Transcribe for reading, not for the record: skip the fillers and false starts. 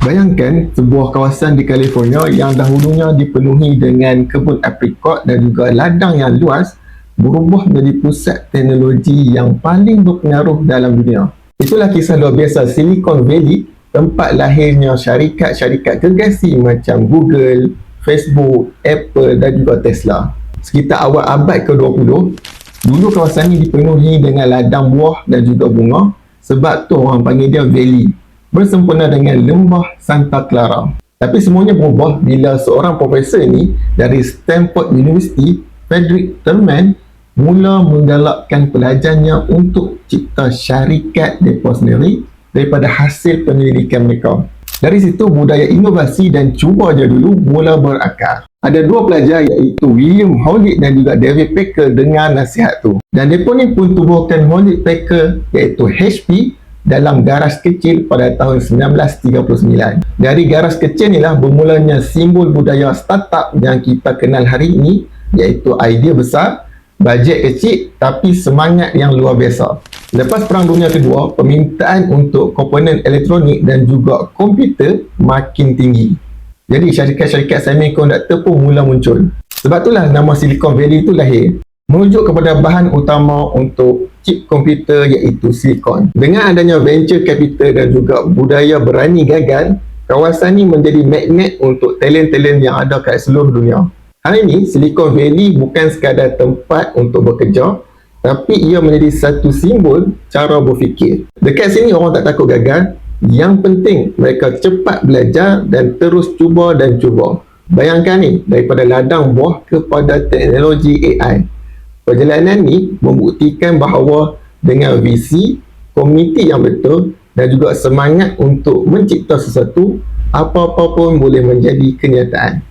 Bayangkan sebuah kawasan di California yang dahulunya dipenuhi dengan kebun aprikot dan juga ladang yang luas berubah menjadi pusat teknologi yang paling berpengaruh dalam dunia. Itulah kisah luar biasa Silicon Valley, tempat lahirnya syarikat-syarikat gergasi macam Google, Facebook, Apple dan juga Tesla. Sekitar awal abad ke-20, dulu kawasan ini dipenuhi dengan ladang buah dan juga bunga, sebab tu orang panggil dia Valley, bersempena dengan lembah Santa Clara. Tapi semuanya berubah bila seorang profesor ni dari Stanford University, Frederick Terman, mula menggalakkan pelajarnya untuk cipta syarikat mereka sendiri daripada hasil penyelidikan mereka. Dari situ budaya inovasi dan cuba je dulu mula berakar. Ada dua pelajar iaitu William Hewlett dan juga David Packer dengar nasihat tu. Dan mereka ni pun tubuhkan Hewlett Packard iaitu HP dalam garas kecil pada tahun 1939. Dari garas kecil inilah bermulanya simbol budaya startup yang kita kenal hari ini, iaitu idea besar, bajet kecil tapi semangat yang luar biasa. Lepas Perang Dunia Kedua, permintaan untuk komponen elektronik dan juga komputer makin tinggi. Jadi syarikat-syarikat semiconductor pun mula muncul. Sebab itulah nama Silicon Valley itu lahir, merujuk kepada bahan utama untuk chip komputer iaitu silikon. Dengan adanya venture capital dan juga budaya berani gagal, kawasan ini menjadi magnet untuk talent-talent yang ada kat seluruh dunia. Hari ini, Silicon Valley bukan sekadar tempat untuk bekerja, tapi ia menjadi satu simbol cara berfikir. Dekat sini orang tak takut gagal, yang penting mereka cepat belajar dan terus cuba dan cuba. Bayangkan ni, daripada ladang buah kepada teknologi AI. Perjalanan ni membuktikan bahawa dengan visi, komuniti yang betul dan juga semangat untuk mencipta sesuatu, apa-apa pun boleh menjadi kenyataan.